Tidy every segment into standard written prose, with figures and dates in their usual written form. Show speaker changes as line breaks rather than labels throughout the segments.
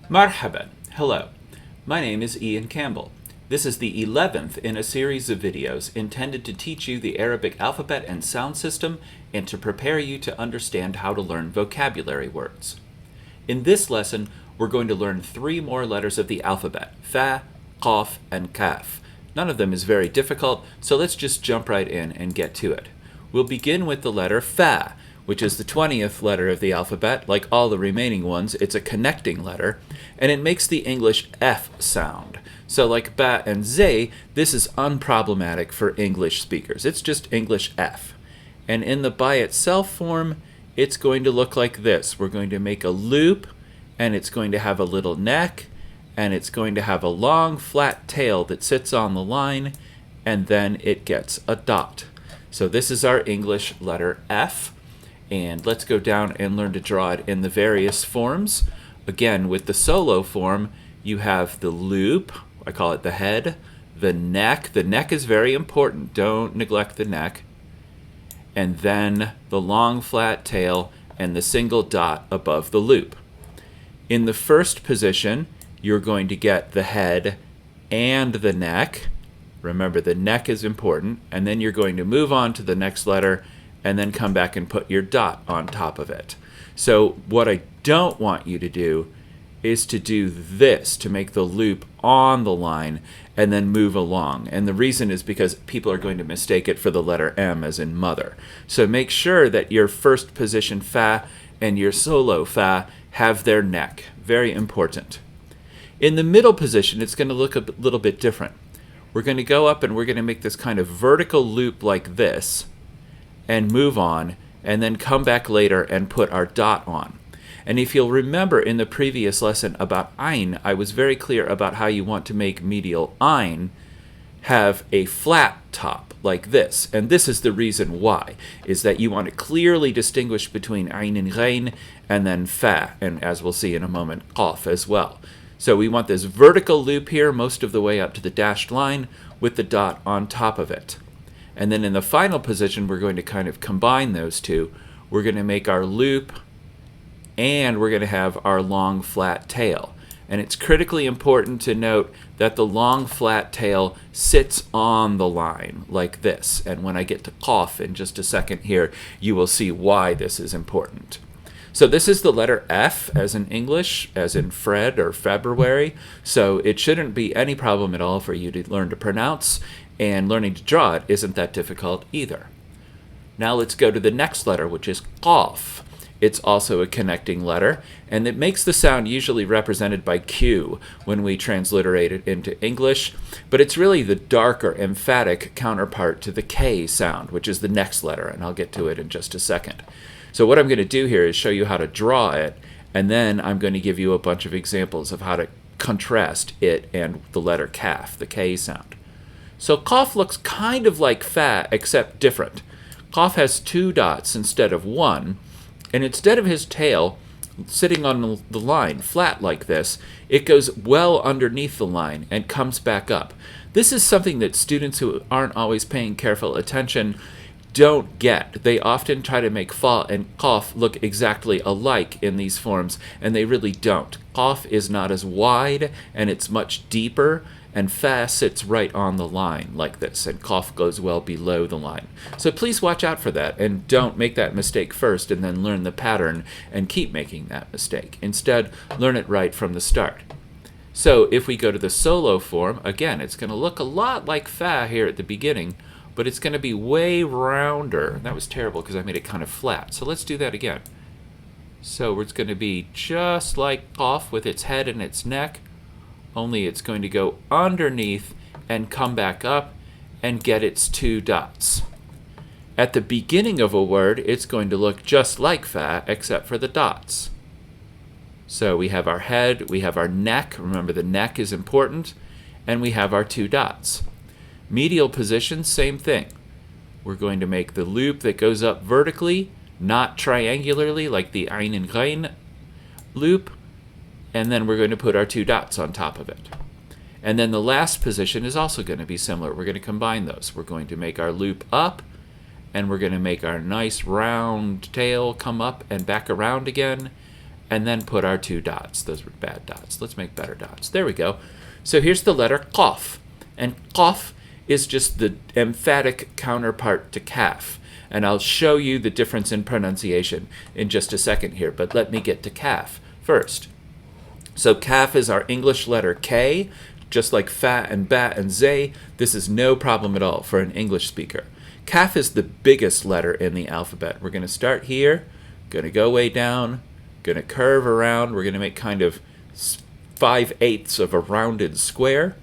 Marhaban. Hello. My name is Ian Campbell. This is the 11th in a series of videos intended to teach you the Arabic alphabet and sound system and to prepare you to understand how to learn vocabulary words. In this lesson, we're going to learn 3 more letters of the alphabet: fa, qaf, and kaf. None of them is very difficult, so let's just jump right in and get to it. We'll begin with the letter fa, which is the 20th letter of the alphabet. Like all the remaining ones, it's a connecting letter, and it makes the English F sound. So like ba and zay, this is unproblematic for English speakers. It's just English F. And in the by itself form, it's going to look like this. We're going to make a loop, and it's going to have a little neck, and it's going to have a long flat tail that sits on the line, and then it gets a dot. So this is our English letter F. And let's go down and learn to draw it in the various forms. Again, with the solo form, you have the loop, I call it the head, the neck. The neck is very important. Don't neglect the neck. And then the long flat tail and the single dot above the loop. In the first position, you're going to get the head and the neck. Remember, the neck is important. And then you're going to move on to the next letter and then come back and put your dot on top of it. So what I don't want you to do is to do this, to make the loop on the line and then move along. And the reason is because people are going to mistake it for the letter M as in mother. So make sure that your first position fa and your solo fa have their neck. Very important. In the middle position, it's going to look a little bit different. We're going to go up and we're going to make this kind of vertical loop like this, and move on, and then come back later and put our dot on. And if you'll remember in the previous lesson about ein, I was very clear about how you want to make medial ein have a flat top like this. And this is the reason why, is that you want to clearly distinguish between ein and ghain, and then fa, and as we'll see in a moment, qaf as well. So we want this vertical loop here most of the way up to the dashed line with the dot on top of it. And then in the final position, we're going to kind of combine those two. We're going to make our loop, and we're going to have our long flat tail. And it's critically important to note that the long flat tail sits on the line like this. And when I get to qaf in just a second here, you will see why this is important. So this is the letter F as in English, as in Fred or February. So it shouldn't be any problem at all for you to learn to pronounce, and learning to draw it isn't that difficult either. Now let's go to the next letter, which is qaf. It's also a connecting letter, and it makes the sound usually represented by Q when we transliterate it into English, but it's really the darker, emphatic counterpart to the K sound, which is the next letter, and I'll get to it in just a second. So what I'm going to do here is show you how to draw it, and then I'm going to give you a bunch of examples of how to contrast it and the letter kaf, the K sound. So qaf looks kind of like fa, except different. Qaf has 2 dots instead of 1, and instead of his tail sitting on the line flat like this, it goes well underneath the line and comes back up. This is something that students who aren't always paying careful attention don't get. They often try to make fa and qaf look exactly alike in these forms, and they really don't. Qaf is not as wide, and it's much deeper, and fa sits right on the line like this, and qaf goes well below the line. So please watch out for that, and don't make that mistake first and then learn the pattern and keep making that mistake. Instead, learn it right from the start. So if we go to the solo form, again, it's going to look a lot like fa here at the beginning, but it's going to be way rounder. That was terrible because I made it kind of flat. So let's do that again. So it's going to be just like qaf with its head and its neck, only it's going to go underneath and come back up and get its 2 dots. At the beginning of a word, it's going to look just like fa, except for the dots. So we have our head, we have our neck, remember the neck is important, and we have our 2 dots. Medial position, same thing. We're going to make the loop that goes up vertically, not triangularly like the ein and ghain loop, and then we're going to put our 2 dots on top of it. And then the last position is also going to be similar. We're going to combine those. We're going to make our loop up, and we're going to make our nice round tail come up and back around again, and then put our 2 dots. Those were bad dots. Let's make better dots. There we go. So here's the letter qaf, and qaf is just the emphatic counterpart to kaf. And I'll show you the difference in pronunciation in just a second here, but let me get to kaf first. So kaf is our English letter K, just like fa and ba and zay. This is no problem at all for an English speaker. Kaf is the biggest letter in the alphabet. We're going to start here, going to go way down, going to curve around. We're going to make kind of 5/8 of a rounded square.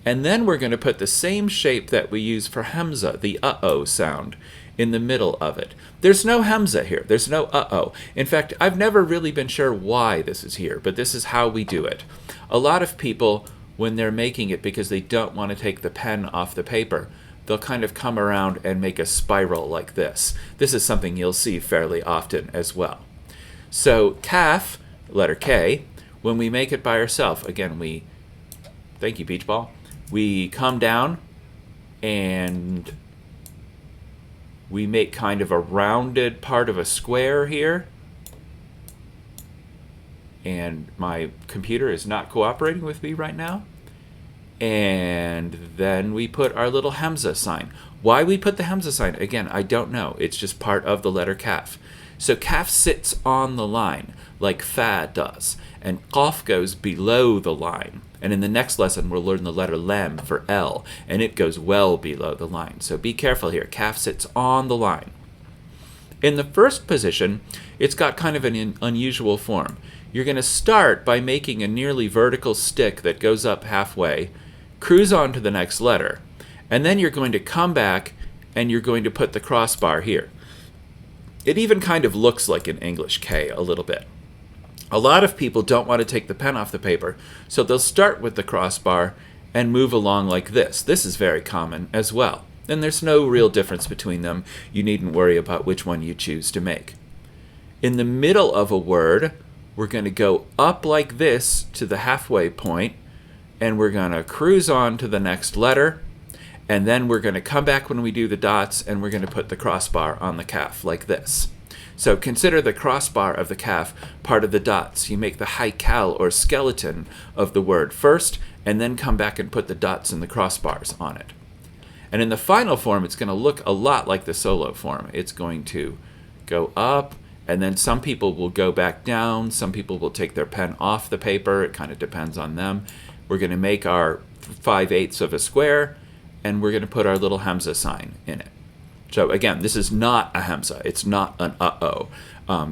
And then we're going to put the same shape that we use for hamza, the uh-oh sound, in the middle of it. There's no hamza here. There's no uh-oh. In fact, I've never really been sure why this is here, but this is how we do it. A lot of people, when they're making it because they don't want to take the pen off the paper, they'll kind of come around and make a spiral like this. This is something you'll see fairly often as well. So kaf, letter K, when we make it by ourselves, again, thank you, Beach Ball. We come down and we make kind of a rounded part of a square here. And my computer is not cooperating with me right now. And then we put our little hamza sign. Why we put the hamza sign, again, I don't know. It's just part of the letter kaf. So kaf sits on the line like fa does, and qaf goes below the line. And in the next lesson, we'll learn the letter lam for L, and it goes well below the line. So be careful here. Kaf sits on the line. In the first position, it's got kind of an unusual form. You're going to start by making a nearly vertical stick that goes up halfway, cruise on to the next letter, and then you're going to come back and you're going to put the crossbar here. It even kind of looks like an English K a little bit. A lot of people don't want to take the pen off the paper, so they'll start with the crossbar and move along like this. This is very common as well. And there's no real difference between them. You needn't worry about which one you choose to make. In the middle of a word, we're going to go up like this to the halfway point, and we're going to cruise on to the next letter, and then we're going to come back when we do the dots, and we're going to put the crossbar on the kaf like this. So consider the crossbar of the kaf part of the dots. You make the haikal or skeleton of the word first, and then come back and put the dots and the crossbars on it. And in the final form, it's going to look a lot like the solo form. It's going to go up, and then some people will go back down. Some people will take their pen off the paper. It kind of depends on them. We're going to make our 5/8 of a square, and we're going to put our little hamza sign in it. So again, this is not a hamza. It's not an uh-oh.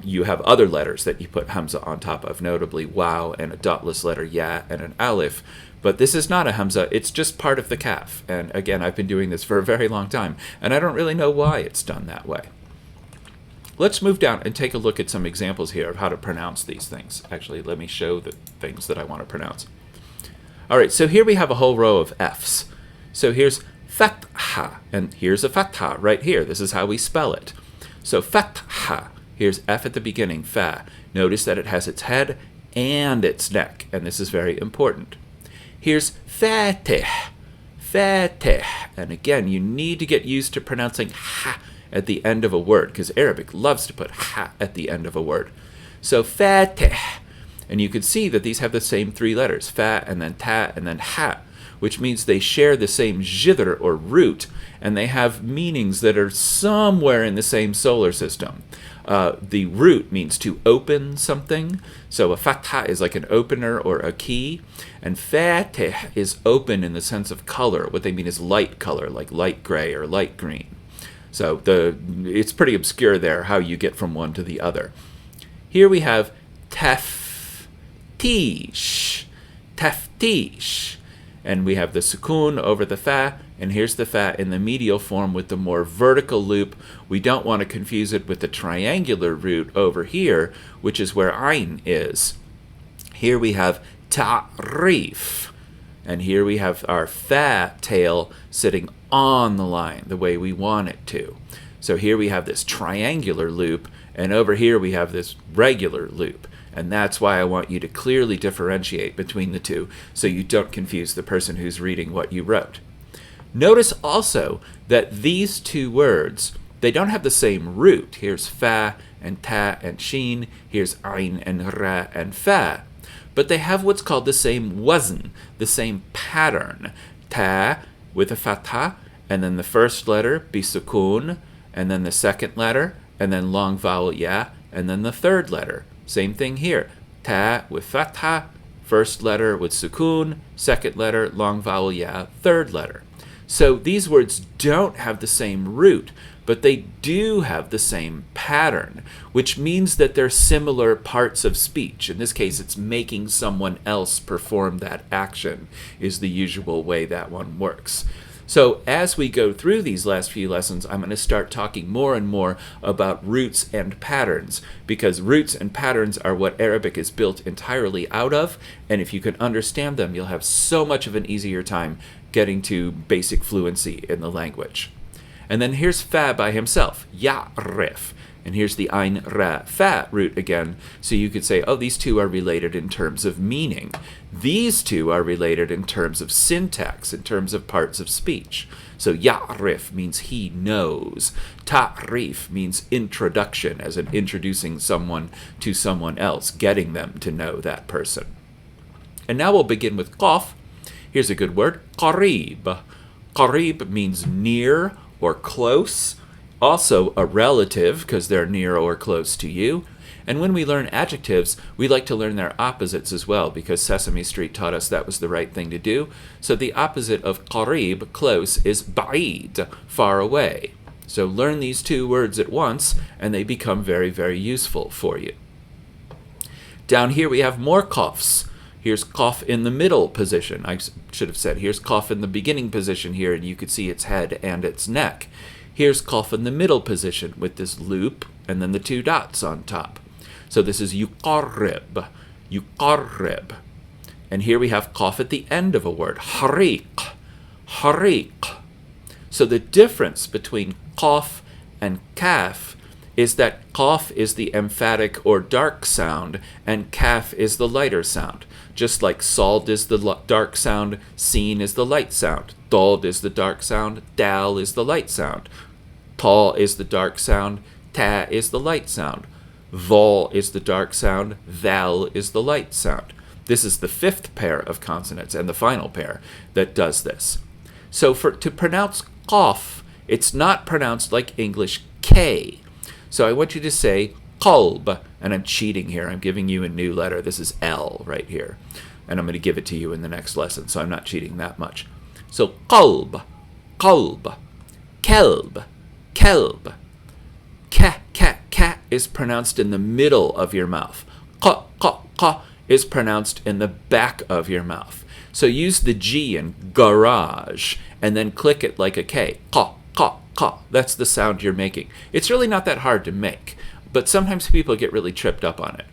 You have other letters that you put hamza on top of, notably wow and a dotless letter ya and an alif. But this is not a hamza. It's just part of the kaf. And again, I've been doing this for a very long time, and I don't really know why it's done that way. Let's move down and take a look at some examples here of how to pronounce these things. Actually, let me show the things that I want to pronounce. All right, so here we have a whole row of Fs. So here's fatha, and here's a fatha right here. This is how we spell it. So fatha, here's F at the beginning, fa. Notice that it has its head and its neck, and this is very important. Here's fatih, fatih, and again, you need to get used to pronouncing ha at the end of a word, because Arabic loves to put ha at the end of a word. So fatih, and you can see that these have the same 3 letters, fa and then ta and then ha, which means they share the same jidr or root, and they have meanings that are somewhere in the same solar system. The root means to open something, so a fatha is like an opener or a key, and fatih is open in the sense of color. What they mean is light color, like light gray or light green. So it's pretty obscure there how you get from one to the other. Here we have taftish, taftish. And we have the sukun over the fa, and here's the fa in the medial form with the more vertical loop. We don't want to confuse it with the triangular root over here, which is where ayn is. Here we have ta'rif, and here we have our fa tail sitting on the line the way we want it to. So here we have this triangular loop, and over here we have this regular loop. And that's why I want you to clearly differentiate between the two so you don't confuse the person who's reading what you wrote. Notice also that these 2 words, they don't have the same root. Here's fa and ta and sheen. Here's ayn and ra and fa. But they have what's called the same wazn, the same pattern. Ta with a fatha, and then the first letter be sukun, and then the second letter, and then long vowel ya, and then the third letter. Same thing here. Ta with fatha, first letter with sukun, second letter, long vowel ya, third letter. So these words don't have the same root, but they do have the same pattern, which means that they're similar parts of speech. In this case, it's making someone else perform that action is the usual way that one works. So as we go through these last few lessons, I'm going to start talking more and more about roots and patterns, because roots and patterns are what Arabic is built entirely out of, and if you can understand them, you'll have so much of an easier time getting to basic fluency in the language. And then here's fa by himself, ya'rif. And here's the ayn, ra, fa root again. So you could say, oh, these two are related in terms of meaning. These two are related in terms of syntax, in terms of parts of speech. So ya'rif means he knows. Ta'rif means introduction, as in introducing someone to someone else, getting them to know that person. And now we'll begin with qaf. Here's a good word, qarib. Qarib means near or close, also a relative because they're near or close to you. And when we learn adjectives, we like to learn their opposites as well, because Sesame Street taught us that was the right thing to do. So the opposite of qarib, close, is ba'id, far away. So learn these two words at once, and they become very, very useful for you. Down here we have more qafs. Here's qaf in the middle position. I should have said here's qaf in the beginning position here, and you could see its head and its neck. Here's qaf in the middle position with this loop and then the two dots on top. So this is yuqarrib, yuqarrib. And here we have qaf at the end of a word, hariq, hariq. So the difference between qaf and kaf is that qaf is the emphatic or dark sound and kaf is the lighter sound. Just like sald is the dark sound, sin is the light sound, dod is the dark sound, dal is the light sound, ta is the dark sound, ta is the light sound, vol is the dark sound, thal is the light sound. This is the fifth pair of consonants and the final pair that does this. So to pronounce qaf, it's not pronounced like English K. So I want you to say qalb, and I'm cheating here. I'm giving you a new letter. This is L right here. And I'm going to give it to you in the next lesson, so I'm not cheating that much. So qalb, qalb, kelb, kelb. Ka is pronounced in the middle of your mouth. Qa is pronounced in the back of your mouth. So use the G in garage, and then click it like a K. Qa. That's the sound you're making. It's really not that hard to make, but sometimes people get really tripped up on it.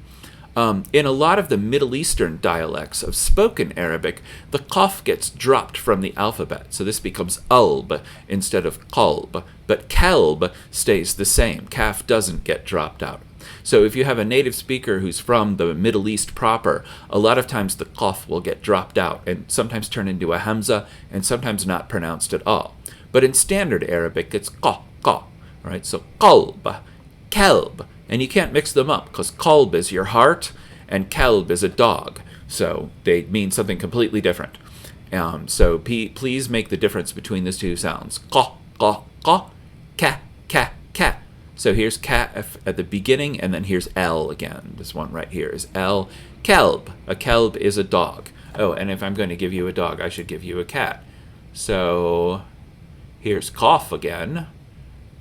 In a lot of the Middle Eastern dialects of spoken Arabic, the qaf gets dropped from the alphabet, so this becomes alb instead of qalb, but kalb stays the same. Kaf doesn't get dropped out. So if you have a native speaker who's from the Middle East proper, a lot of times the qaf will get dropped out and sometimes turn into a hamza and sometimes not pronounced at all. But in standard Arabic, it's qa, right? So qalb, kalb, and you can't mix them up because qalb is your heart and kalb is a dog. So they mean something completely different. So please make the difference between these two sounds. Qa, ka. So here's kaf at the beginning, and then here's L again. This one right here is L. Kelb. A kelb is a dog. Oh, and if I'm going to give you a dog, I should give you a cat. So here's qaf again,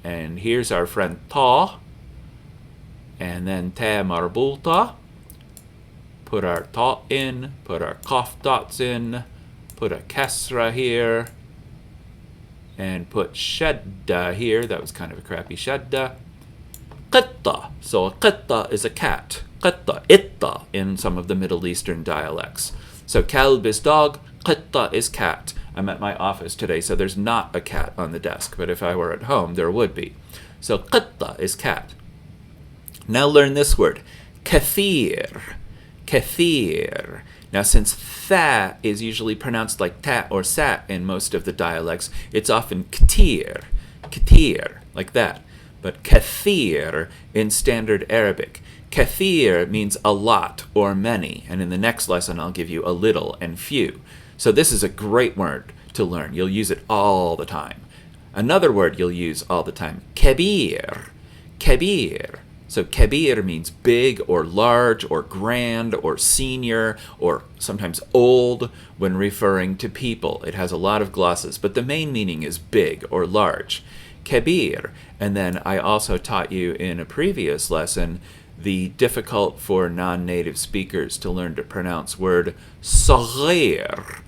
and here's our friend ta, and then ta marbuta. Put our ta in, put our qaf dots in, put a kasra here, and put shadda here. That was kind of a crappy shadda. Qitta. So a qitta is a cat. Qitta, itta in some of the Middle Eastern dialects. So kalb is dog, qitta is cat. I'm at my office today, so there's not a cat on the desk, but if I were at home, there would be. So qitta is cat. Now learn this word, kathir. Kathir. Now since tha is usually pronounced like ta or sat in most of the dialects, it's often ktir, like that. but kathir in standard Arabic. Kathir means a lot or many, and in the next lesson I'll give you a little and few. So this is a great word to learn. You'll use it all the time. Another word you'll use all the time, kabir. Kabir. So kabir means big or large or grand or senior or sometimes old when referring to people. It has a lot of glosses, but the main meaning is big or large. Kabir. And then I also taught you in a previous lesson the difficult for non-native speakers to learn to pronounce word صغير.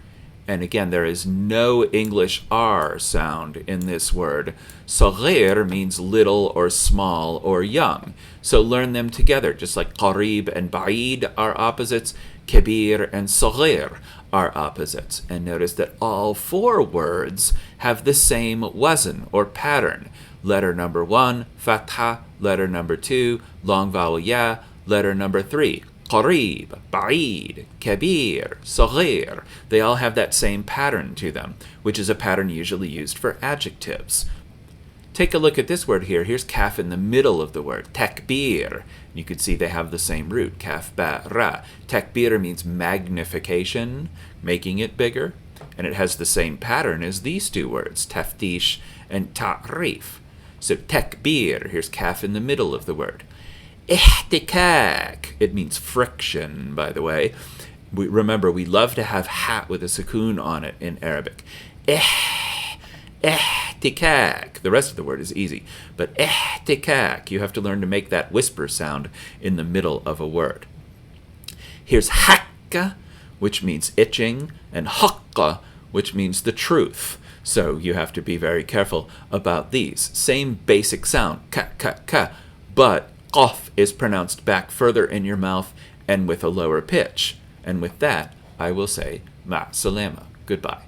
And again, there is no English R sound in this word. صغير means little or small or young. So learn them together, just like قريب and بعيد are opposites. كبير and صغير are opposites. And notice that all four words have the same wazn or pattern. Letter number 1, fatha. Letter number 2, long vowel ya. Letter number 3, قريب, بعيد, كبير, صغير. They all have that same pattern to them, which is a pattern usually used for adjectives. Take a look at this word here. Here's kaf in the middle of the word, takbir. You can see they have the same root, kaf, ba, ra. Takbir means magnification, making it bigger, and it has the same pattern as these two words, taftish and ta'rif. So takbir, here's kaf in the middle of the word. Ihtikak, it means friction, by the way. Remember, we love to have hat with a sukoon on it in Arabic. Ihtikak. The rest of the word is easy. But ihtikak, you have to learn to make that whisper sound in the middle of a word. Here's hakka, which means itching, and haqqa, which means the truth. So you have to be very careful about these. Same basic sound, ka, ka, ka, but qaf is pronounced back further in your mouth and with a lower pitch. And with that, I will say, ma salama, goodbye.